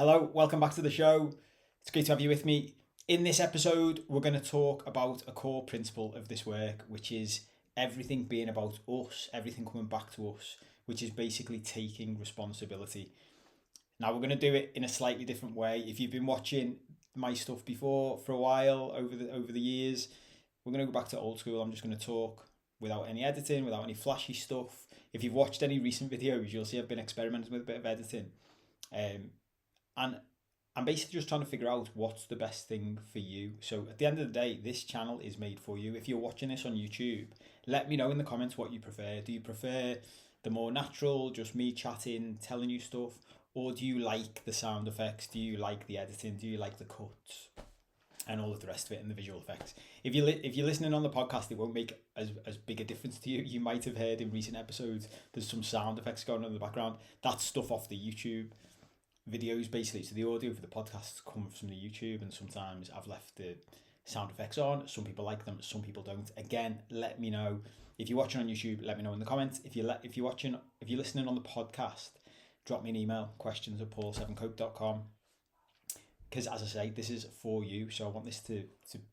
Hello, welcome back to the show. It's great to have you with me. In this episode, we're going to talk about a core principle of this work, which is everything being about us, everything coming back to us, which is basically taking responsibility. Now, we're going to do it in a slightly different way. If you've been watching my stuff before for a while over the years, we're going to go back to old school. I'm just going to talk without any editing, without any flashy stuff. If you've watched any recent videos, you'll see I've been experimenting with a bit of editing. And I'm basically just trying to figure out what's the best thing for you. So at the end of the day, this channel is made for you. If you're watching this on YouTube, let me know in the comments what you prefer. Do you prefer the more natural, just me chatting, telling you stuff? Or do you like the sound effects? Do you like the editing? Do you like the cuts? And all of the rest of it and the visual effects. If you're listening on the podcast, it won't make as big a difference to you. You might have heard in recent episodes there's some sound effects going on in the background. That's stuff off the YouTube videos basically. So the audio for the podcasts come from the YouTube, and sometimes I've left the sound effects on. Some people like them, some people don't. Again, let me know if you're watching on YouTube. Let me know in the comments. If you're listening on the podcast, drop me an email, questions@paul7cope.com, because as I say, this is for you, so I want this to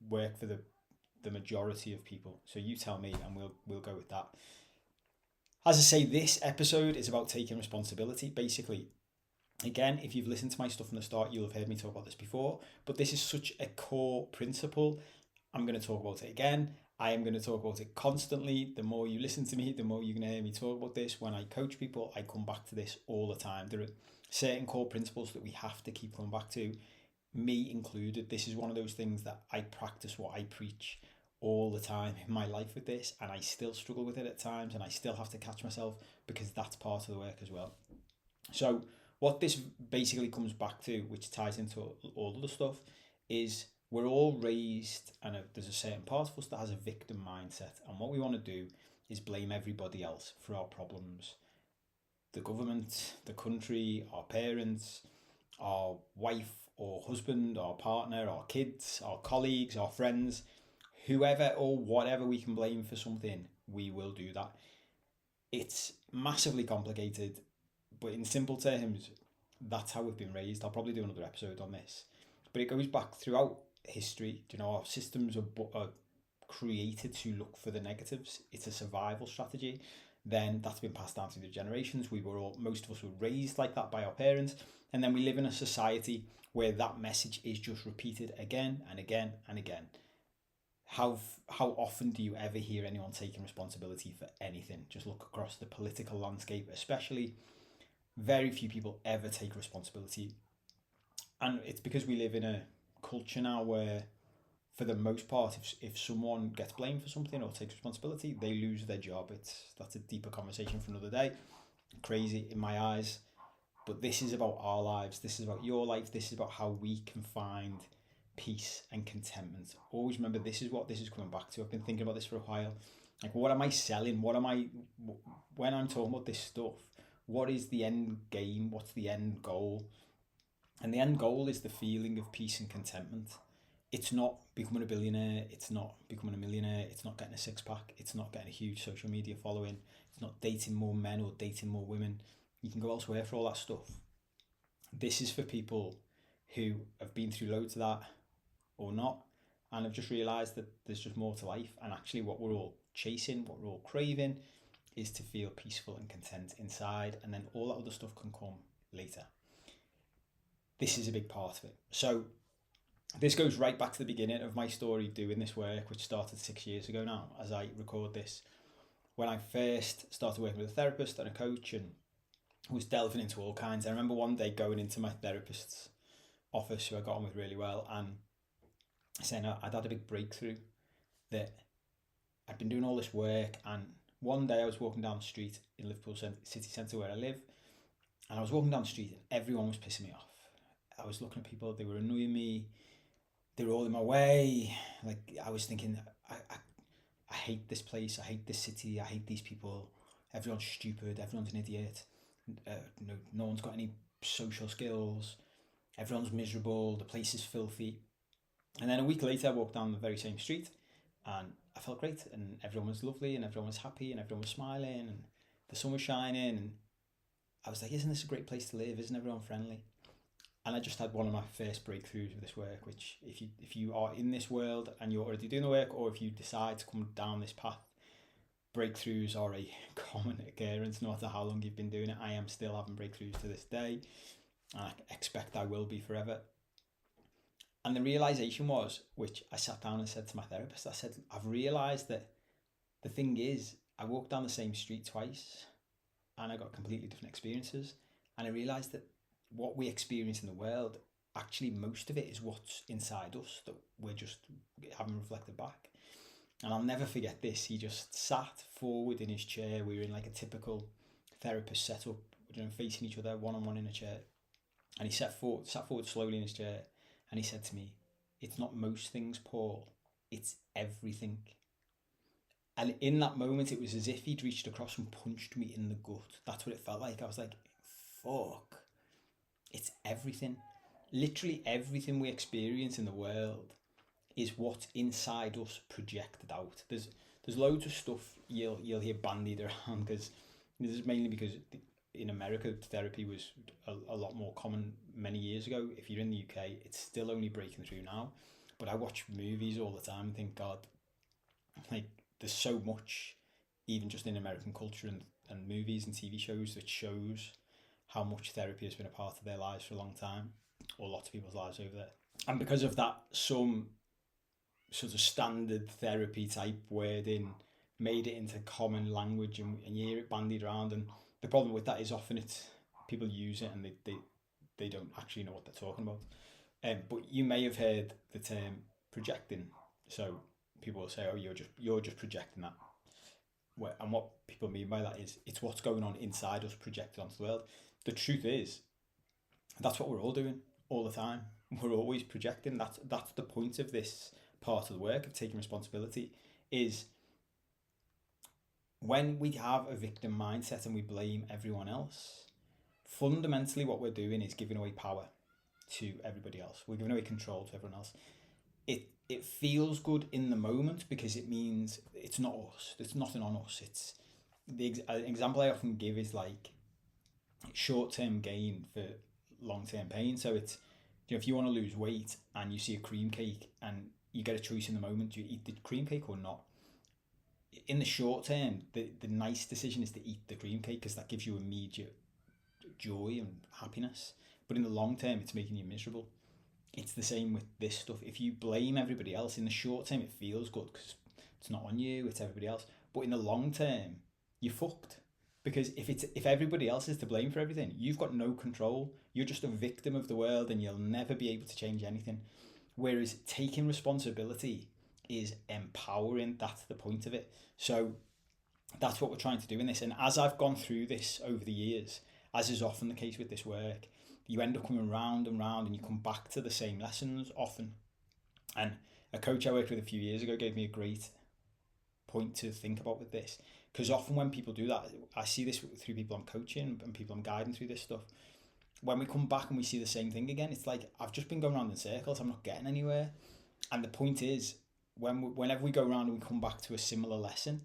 work for the majority of people. So you tell me and we'll go with that. As I say, this episode is about taking responsibility. Basically, again, if you've listened to my stuff from the start, you'll have heard me talk about this before, but this is such a core principle. I'm going to talk about it again. I am going to talk about it constantly. The more you listen to me, the more you're going to hear me talk about this. When I coach people, I come back to this all the time. There are certain core principles that we have to keep coming back to, me included. This is one of those things that I practice what I preach all the time in my life with this, and I still struggle with it at times, and I still have to catch myself because that's part of the work as well. So what this basically comes back to, which ties into all of the stuff, is we're all raised, and there's a certain part of us that has a victim mindset, and what we want to do is blame everybody else for our problems. The government, the country, our parents, our wife or husband, our partner, our kids, our colleagues, our friends, whoever or whatever we can blame for something, we will do that. It's massively complicated, but in simple terms, that's how we've been raised. I'll probably do another episode on this, but it goes back throughout history. You know, our systems are created to look for the negatives. It's a survival strategy. Then that's been passed down through the generations. Most of us were raised like that by our parents, and then we live in a society where that message is just repeated again and again and again. How often do you ever hear anyone taking responsibility for anything? Just look across the political landscape, especially. Very few people ever take responsibility, and it's because we live in a culture now where, for the most part, if someone gets blamed for something or takes responsibility, they lose their job. That's a deeper conversation for another day. Crazy in my eyes, but this is about our lives. This is about your life. This is about how we can find peace and contentment. Always remember, this is what this is coming back to. I've been thinking about this for a while. Like, what am I selling? When I'm talking about this stuff, what is the end game? What's the end goal? And the end goal is the feeling of peace and contentment. It's not becoming a billionaire. It's not becoming a millionaire. It's not getting a six-pack. It's not getting a huge social media following. It's not dating more men or dating more women. You can go elsewhere for all that stuff. This is for people who have been through loads of that or not, and have just realised that there's just more to life. And actually what we're all chasing, what we're all craving, is to feel peaceful and content inside, and then all that other stuff can come later. This is a big part of it. So this goes right back to the beginning of my story doing this work, which started 6 years ago now as I record this. When I first started working with a therapist and a coach and was delving into all kinds, I remember one day going into my therapist's office, who I got on with really well, and saying I'd had a big breakthrough, that I'd been doing all this work, and one day I was walking down the street in Liverpool city centre where I live, and I was walking down the street and everyone was pissing me off. I was looking at people, they were annoying me, they were all in my way. Like, I was thinking, I hate this place, I hate this city, I hate these people, everyone's stupid, everyone's an idiot, no one's got any social skills, everyone's miserable, the place is filthy. And then a week later I walked down the very same street and I felt great, and everyone was lovely, and everyone was happy, and everyone was smiling, and the sun was shining, and I was like, isn't this a great place to live? Isn't everyone friendly? And I just had one of my first breakthroughs with this work, which if you are in this world and you're already doing the work, or if you decide to come down this path, breakthroughs are a common occurrence. No matter how long you've been doing it, I am still having breakthroughs to this day, and I expect I will be forever. And the realization was, which I sat down and said to my therapist, I said, I've realized that the thing is, I walked down the same street twice and I got completely different experiences. And I realized that what we experience in the world, actually most of it is what's inside us that we're just haven't reflected back. And I'll never forget this. He just sat forward in his chair. We were in like a typical therapist setup, facing each other, one-on-one in a chair. And he sat forward slowly in his chair. And he said to me, "It's not most things, Paul. It's everything." And in that moment, it was as if he'd reached across and punched me in the gut. That's what it felt like. I was like, fuck. It's everything. Literally everything we experience in the world is what's inside us projected out. There's loads of stuff you'll hear bandied around, because this is mainly because in America therapy was a lot more common many years ago. If you're in the UK, it's still only breaking through now. But I watch movies all the time and think, God, like there's so much, even just in American culture and movies and TV shows, that shows how much therapy has been a part of their lives for a long time, or lots of people's lives over there. And because of that, some sort of standard therapy type wording made it into common language, and you hear it bandied around. And the problem with that is often it's people use it and they don't actually know what they're talking about. But you may have heard the term projecting. So people will say, "Oh, you're just projecting that." And what people mean by that is it's what's going on inside us projected onto the world. The truth is, that's what we're all doing all the time. We're always projecting. That's the point of this part of the work of taking responsibility, is when we have a victim mindset and we blame everyone else, fundamentally what we're doing is giving away power to everybody else. We're giving away control to everyone else. It feels good in the moment because it means it's not us. It's nothing on us. It's the example I often give is like short-term gain for long-term pain. So it's, if you want to lose weight and you see a cream cake and you get a choice in the moment, do you eat the cream cake or not? In the short term, the nice decision is to eat the cream cake because that gives you immediate joy and happiness. But in the long term, it's making you miserable. It's the same with this stuff. If you blame everybody else, in the short term, it feels good because it's not on you, it's everybody else. But in the long term, you're fucked. Because if everybody else is to blame for everything, you've got no control. You're just a victim of the world and you'll never be able to change anything. Whereas taking responsibility is empowering. That's the point of it. So that's what we're trying to do in this. And as I've gone through this over the years, as is often the case with this work, you end up coming round and round and you come back to the same lessons often. And a coach I worked with a few years ago gave me a great point to think about with this, because often when people do that, I see this through people I'm coaching and people I'm guiding through this stuff. When we come back and we see the same thing again, it's like I've just been going around in circles. I'm not getting anywhere. And the point is, whenever we go around and we come back to a similar lesson,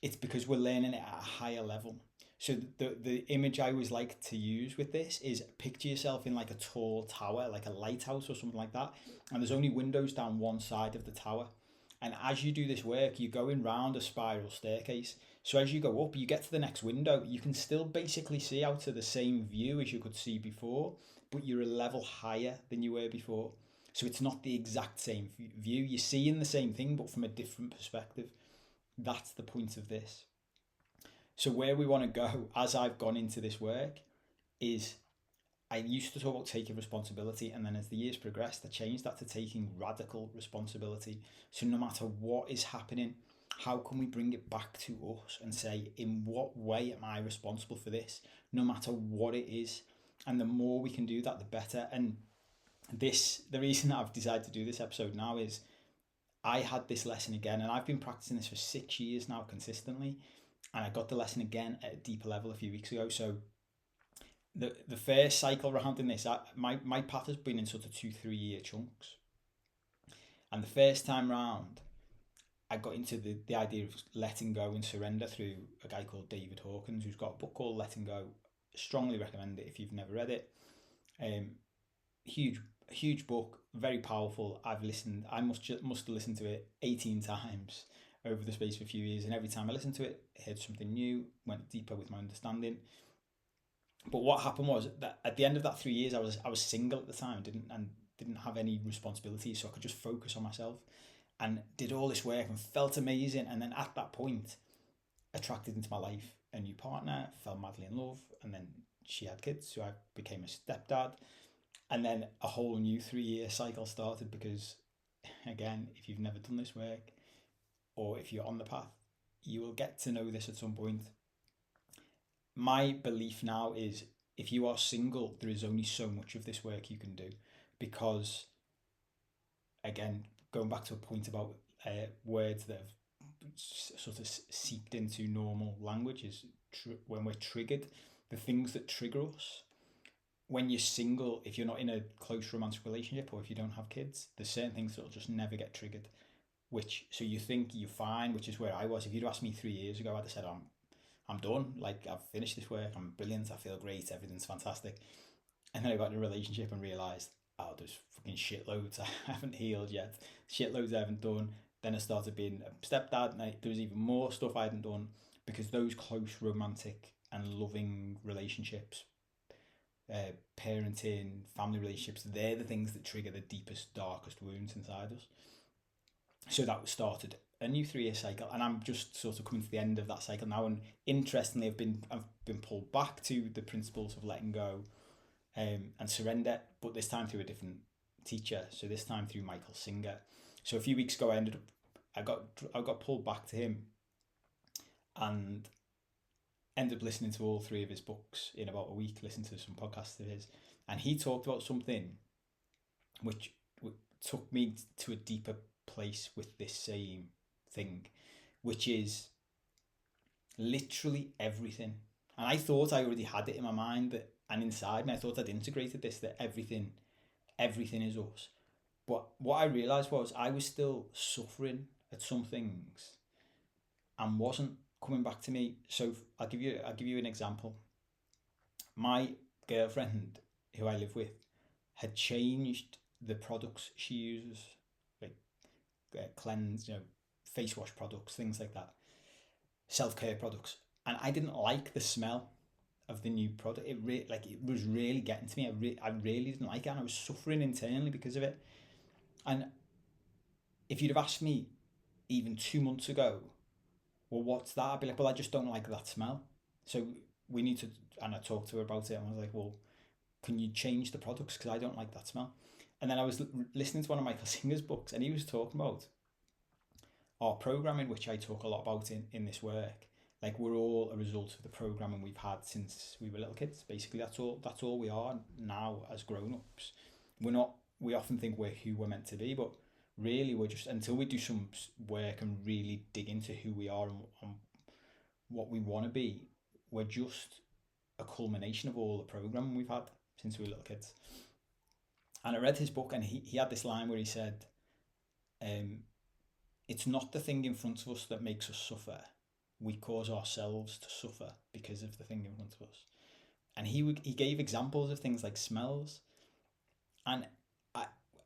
it's because we're learning it at a higher level. So the image I always like to use with this is picture yourself in like a tall tower, like a lighthouse or something like that. And there's only windows down one side of the tower. And as you do this work, you're going round a spiral staircase. So as you go up, you get to the next window. You can still basically see out to the same view as you could see before, but you're a level higher than you were before. So it's not the exact same view. You're seeing the same thing, but from a different perspective. That's the point of this. So where we want to go, as I've gone into this work, is I used to talk about taking responsibility, and then as the years progressed, I changed that to taking radical responsibility. So no matter what is happening, how can we bring it back to us and say, in what way am I responsible for this, no matter what it is? And the more we can do that, the better. And the reason that I've decided to do this episode now is I had this lesson again, and I've been practicing this for 6 years now consistently. And I got the lesson again at a deeper level a few weeks ago. So the first cycle round in this, my path has been in sort of 2-3 year chunks. And the first time round, I got into the idea of letting go and surrender through a guy called David Hawkins, who's got a book called Letting Go. Strongly recommend it if you've never read it. huge book, very powerful. I must have listened to it 18 times over the space of a few years, and every time I listened to it, I heard something new, went deeper with my understanding. But what happened was that at the end of that 3 years, I was single at the time, didn't have any responsibilities, so I could just focus on myself, and did all this work and felt amazing. And then at that point, attracted into my life a new partner, fell madly in love, and then she had kids, so I became a stepdad. And then a whole new 3 year cycle started because, again, if you've never done this work or if you're on the path, you will get to know this at some point. My belief now is if you are single, there is only so much of this work you can do because, again, going back to a point about words that have sort of seeped into normal language is when we're triggered, the things that trigger us. When you're single, if you're not in a close romantic relationship or if you don't have kids, there's certain things that'll just never get triggered. So you think you're fine, which is where I was. If you'd asked me 3 years ago, I'd have said I'm done. Like, I've finished this work. I'm brilliant. I feel great. Everything's fantastic. And then I got in a relationship and realised, oh, there's fucking shitloads I haven't healed yet. Shitloads I haven't done. Then I started being a stepdad, and there was even more stuff I hadn't done because those close romantic and loving relationships, parenting, family relationships, they're the things that trigger the deepest, darkest wounds inside us. So that started a new 3 year cycle, and I'm just sort of coming to the end of that cycle now. And interestingly, I've been pulled back to the principles of letting go, and surrender, but this time through a different teacher. So this time through Michael Singer. So a few weeks ago, I got pulled back to him, and ended up listening to all 3 of his books in about a week. Listened to some podcasts of his, and he talked about something which took me to a deeper place with this same thing, which is literally everything. And I thought I already had it in my mind and inside me. I thought I'd integrated this, that everything is us. But what I realised was I was still suffering at some things and wasn't coming back to me. So I'll give you an example. My girlfriend, who I live with, had changed the products she uses, like cleanse, face wash products, things like that, self-care products, and I didn't like the smell of the new product. It was really getting to me. I really didn't like it, and I was suffering internally because of it. And if you'd have asked me even 2 months ago, well, what's that? I'd be like, well, I just don't like that smell. So we need to, and I talked to her about it, and I was like, well, can you change the products? Because I don't like that smell. And then I was listening to one of Michael Singer's books, and he was talking about our programming, which I talk a lot about in this work. Like, we're all a result of the programming we've had since we were little kids. Basically, that's all we are now as grown-ups. We often think we're who we're meant to be, but really we're just, until we do some work and really dig into who we are and what we want to be, we're just a culmination of all the programming we've had since we were little kids. And I read his book, and he had this line where he said, it's not the thing in front of us that makes us suffer. We cause ourselves to suffer because of the thing in front of us. And he gave examples of things like smells. And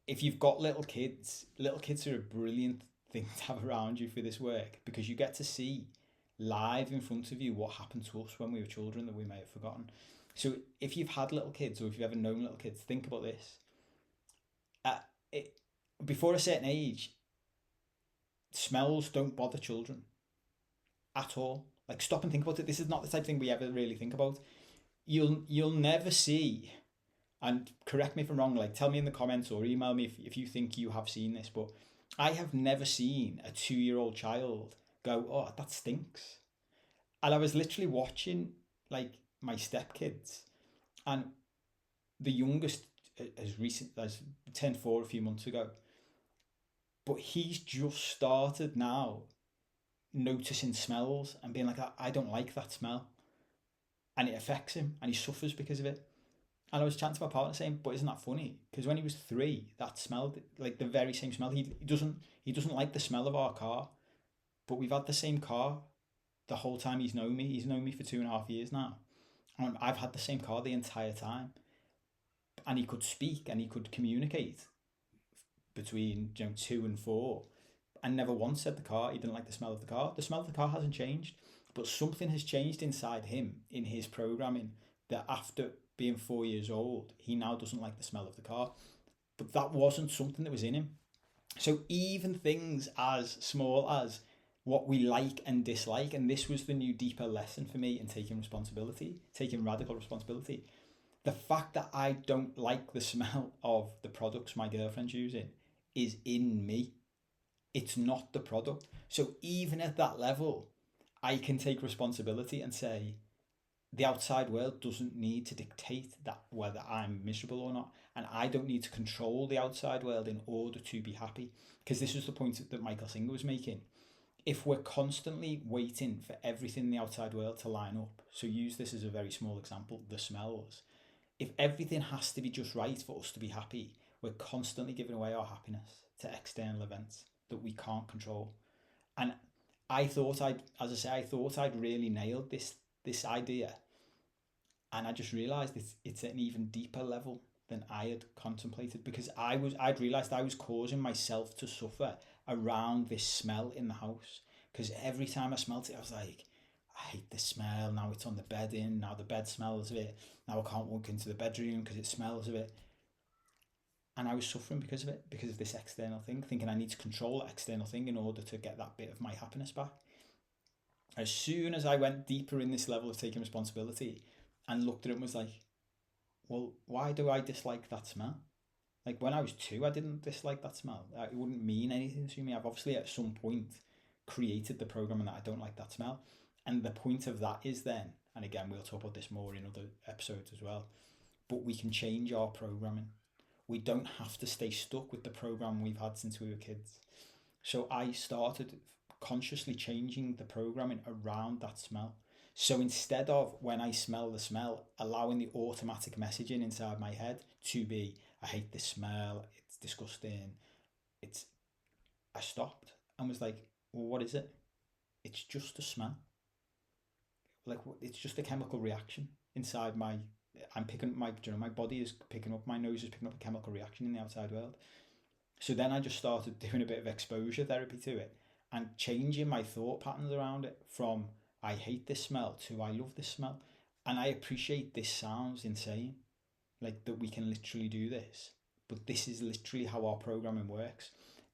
if you've got little kids are a brilliant thing to have around you for this work, because you get to see live in front of you what happened to us when we were children that we may have forgotten. So if you've had little kids, or if you've ever known little kids, think about this. Before a certain age, smells don't bother children at all. Like, stop and think about it. This is not the type of thing we ever really think about. You'll never see, and correct me if I'm wrong, like, tell me in the comments or email me if you think you have seen this, but I have never seen a 2-year-old child go, oh, that stinks. And I was literally watching, like, my stepkids, and the youngest as turned 4 a few months ago, but he's just started now noticing smells and being like, I don't like that smell, and it affects him and he suffers because of it. And I was chatting to my partner saying, but isn't that funny? Because when he was 3, that smelled like the very same smell. He doesn't like the smell of our car, but we've had the same car the whole time he's known me. He's known me for 2.5 years now, and I've had the same car the entire time. and he could speak and he could communicate between 2 and 4, and never once said the car he didn't like the smell of the car. The smell of the car hasn't changed, but something has changed inside him in his programming that after being 4 years old, he now doesn't like the smell of the car. But that wasn't something that was in him. So even things as small as what we like and dislike, and this was the new deeper lesson for me in taking radical responsibility. The fact that I don't like the smell of the products my girlfriend's using is in me. It's not the product. So even at that level, I can take responsibility and say, the outside world doesn't need to dictate that whether I'm miserable or not, and I don't need to control the outside world in order to be happy. Because this was the point that Michael Singer was making. If we're constantly waiting for everything in the outside world to line up, so use this as a very small example, the smells. If everything has to be just right for us to be happy, we're constantly giving away our happiness to external events that we can't control. And I thought I'd really nailed this idea. And I just realised it's an even deeper level than I had contemplated, because I'd realised I was causing myself to suffer around this smell in the house. Because every time I smelt it, I was like, I hate this smell. Now it's on the bedding. Now the bed smells of it. Now I can't walk into the bedroom because it smells of it. And I was suffering because of it, because of this external thing, thinking I need to control that external thing in order to get that bit of my happiness back. As soon as I went deeper in this level of taking responsibility and looked at it and was like, well, why do I dislike that smell? Like when I was 2, I didn't dislike that smell. It wouldn't mean anything to me. I've obviously at some point created the programming that I don't like that smell. And the point of that is then, and again, we'll talk about this more in other episodes as well, but we can change our programming. We don't have to stay stuck with the program we've had since we were kids. So I started consciously changing the programming around that smell. So instead of, when I smell the smell, allowing the automatic messaging inside my head to be, I hate this smell, it's disgusting, I stopped and was like, well, what is it? It's just a smell. Like, it's just a chemical reaction inside my, I'm picking up my body is picking up, my nose is picking up a chemical reaction in the outside world. So then I just started doing a bit of exposure therapy to it and changing my thought patterns around it from I hate this smell to I love this smell. And I appreciate this sounds insane, like that we can literally do this. But this is literally how our programming works.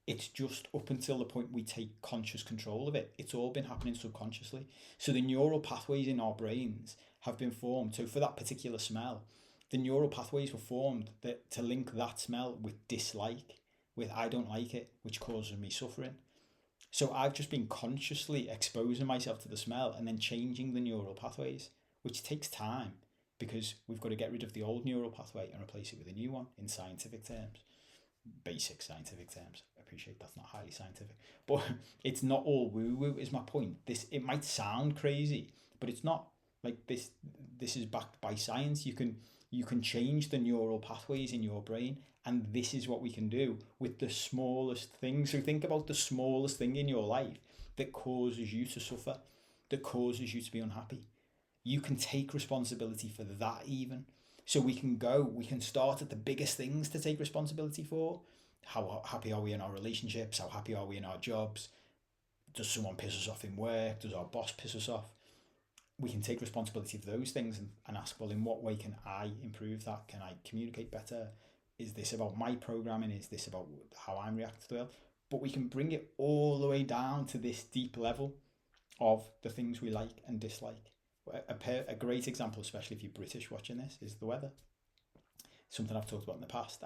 It's just up until the point we take conscious control of it. It's all been happening subconsciously. So the neural pathways in our brains have been formed. So for that particular smell, the neural pathways were formed to link that smell with dislike, with I don't like it, which causes me suffering. So I've just been consciously exposing myself to the smell and then changing the neural pathways, which takes time because we've got to get rid of the old neural pathway and replace it with a new one in scientific terms. Basic scientific terms. I appreciate that's not highly scientific, but it's not all woo-woo is my point. It might sound crazy, but it's not. Like this is backed by science. You can change the neural pathways in your brain, and this is what we can do with the smallest things. So think about the smallest thing in your life that causes you to suffer, that causes you to be unhappy. You can take responsibility for that even. So we can start at the biggest things to take responsibility for. How happy are we in our relationships? How happy are we in our jobs? Does someone piss us off in work? Does our boss piss us off? We can take responsibility for those things and ask, well, in what way can I improve that? Can I communicate better? Is this about my programming? Is this about how I'm reacting to the world? But we can bring it all the way down to this deep level of the things we like and dislike. A great example, especially if you're British watching this, is the weather. Something I've talked about in the past.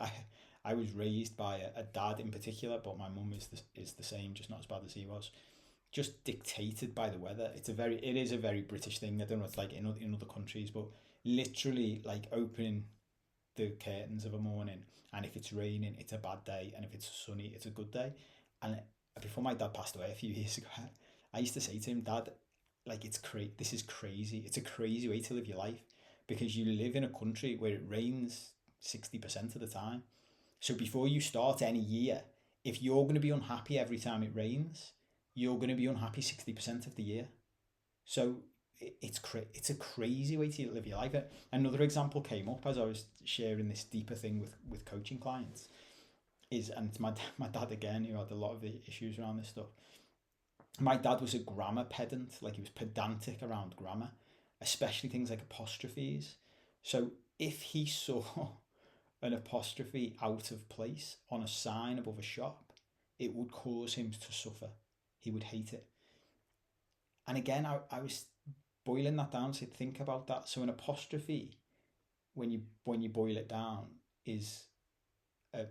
I was raised by a dad in particular, but my mum is the same, just not as bad as he was. Just dictated by the weather. It is a very British thing. I don't know what it's like in other countries, but literally like opening the curtains of a morning, and if it's raining, it's a bad day, and if it's sunny, it's a good day. And before my dad passed away a few years ago, I used to say to him, Dad, like this is crazy. It's a crazy way to live your life because you live in a country where it rains 60% of the time. So before you start any year, if you're going to be unhappy every time it rains, you're going to be unhappy 60% of the year. So it's a crazy way to live your life. Another example came up as I was sharing this deeper thing with coaching clients and it's my dad again, who had a lot of the issues around this stuff. My dad was a grammar pedant, like he was pedantic around grammar, especially things like apostrophes. So if he saw an apostrophe out of place on a sign above a shop, it would cause him to suffer. He would hate it. And again, I was boiling that down to think about that. So an apostrophe, when you boil it down, is a,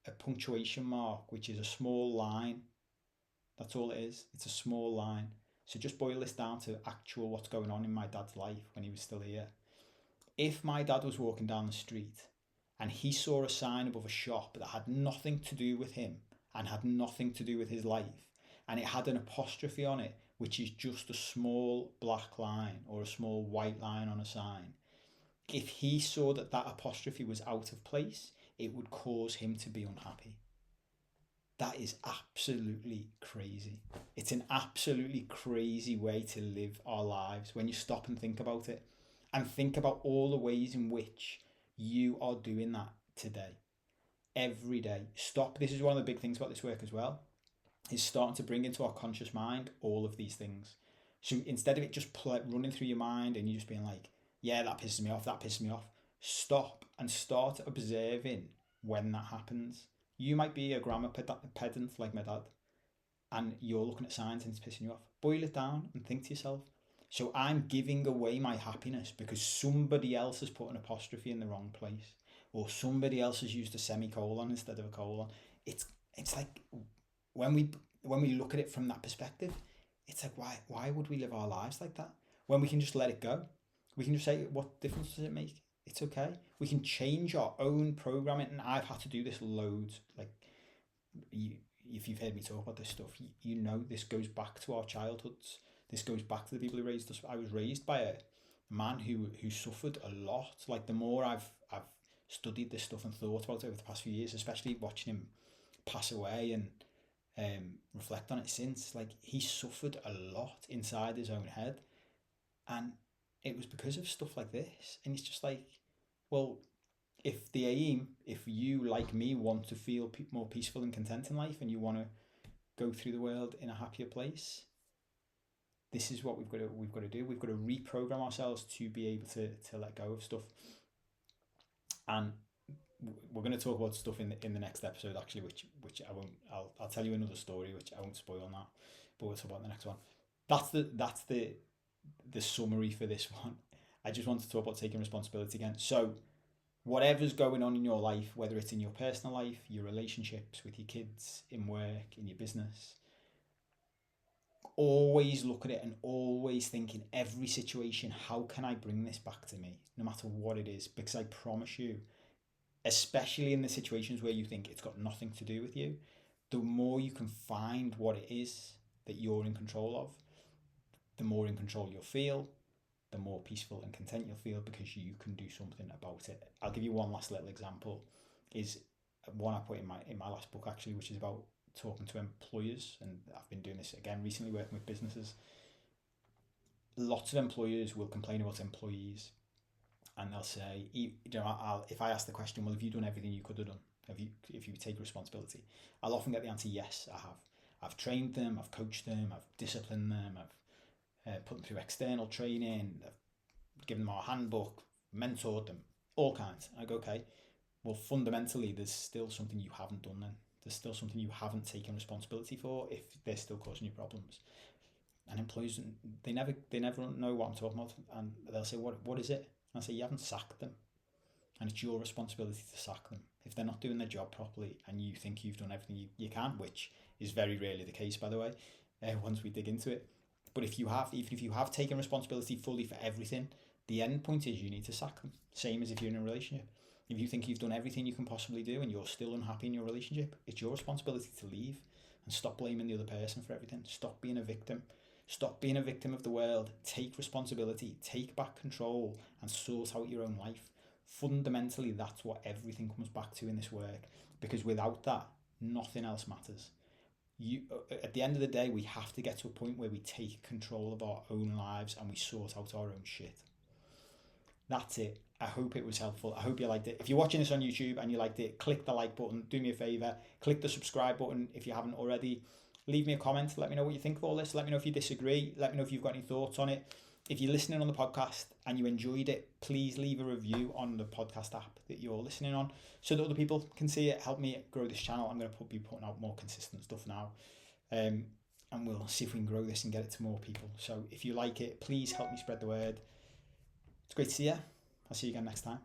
a punctuation mark, which is a small line. That's all it is. It's a small line. So just boil this down to actual what's going on in my dad's life when he was still here. If my dad was walking down the street and he saw a sign above a shop that had nothing to do with him and had nothing to do with his life, and it had an apostrophe on it, which is just a small black line or a small white line on a sign, if he saw that that apostrophe was out of place, it would cause him to be unhappy. That is absolutely crazy. It's an absolutely crazy way to live our lives when you stop and think about it, and think about all the ways in which you are doing that today, every day. Stop. This is one of the big things about this work as well, is starting to bring into our conscious mind all of these things. So instead of it just running through your mind and you just being like, yeah, that pisses me off, that pisses me off, stop and start observing when that happens. You might be a grammar pedant like my dad, and you're looking at signs and it's pissing you off. Boil it down and think to yourself, so I'm giving away my happiness because somebody else has put an apostrophe in the wrong place, or somebody else has used a semicolon instead of a colon. It's like when we look at it from that perspective, it's like, why would we live our lives like that when we can just let it go? We can just say, what difference does it make? It's okay. We can change our own programming, and I've had to do this loads. Like, if you've heard me talk about this stuff, you know this goes back to our childhoods. This goes back to the people who raised us. I was raised by a man who suffered a lot. Like, the more I've studied this stuff and thought about it over the past few years, especially watching him pass away and reflect on it since, like, he suffered a lot inside his own head, and it was because of stuff like this. And it's just like, well, if you like me want to feel more peaceful and content in life, and you want to go through the world in a happier place, this is what we've got to do. We've got to reprogram ourselves to be able to let go of stuff. And we're going to talk about stuff in the next episode, actually, which I won't. I'll tell you another story, which I won't spoil on that, but we'll talk about the next one. That's the summary for this one. I just want to talk about taking responsibility again. So whatever's going on in your life, whether it's in your personal life, your relationships with your kids, in work, in your business, always look at it and always think in every situation, how can I bring this back to me, no matter what it is? Because I promise you, especially in the situations where you think it's got nothing to do with you, the more you can find what it is that you're in control of, the more in control you'll feel, the more peaceful and content you'll feel, because you can do something about it. I'll give you one last little example, is one I put in my last book, actually, which is about talking to employers, and I've been doing this again recently, working with businesses. Lots of employers will complain about employees, and they'll say, if I ask the question, well, have you done everything you could have done? If you take responsibility? I'll often get the answer, yes, I have. I've trained them, I've coached them, I've disciplined them, I've put them through external training, I've given them our handbook, mentored them, all kinds. I go, okay, well, fundamentally, there's still something you haven't done then. There's still something you haven't taken responsibility for if they're still causing you problems. And employees, they never know what I'm talking about, and they'll say, what is it? And I say, you haven't sacked them, and it's your responsibility to sack them if they're not doing their job properly, and you think you've done everything you can, which is very rarely the case, by the way, once we dig into it. But even if you have taken responsibility fully for everything, the end point is you need to sack them. Same as if you're in a relationship. If you think you've done everything you can possibly do and you're still unhappy in your relationship, it's your responsibility to leave and stop blaming the other person for everything. Stop being a victim. Stop being a victim of the world. Take responsibility. Take back control and sort out your own life. Fundamentally, that's what everything comes back to in this work, because without that, nothing else matters. at the end of the day, we have to get to a point where we take control of our own lives and we sort out our own shit. That's it. I hope it was helpful. I hope you liked it. If you're watching this on YouTube and you liked it, click the like button. Do me a favor, click the subscribe button if you haven't already. Leave me a comment. Let me know what you think of all this. Let me know if you disagree. Let me know if you've got any thoughts on it. If you're listening on the podcast and you enjoyed it, please leave a review on the podcast app that you're listening on so that other people can see it. Help me grow this channel. I'm going to be putting out more consistent stuff now. And we'll see if we can grow this and get it to more people. So if you like it, please help me spread the word. It's great to see you. I'll see you again next time.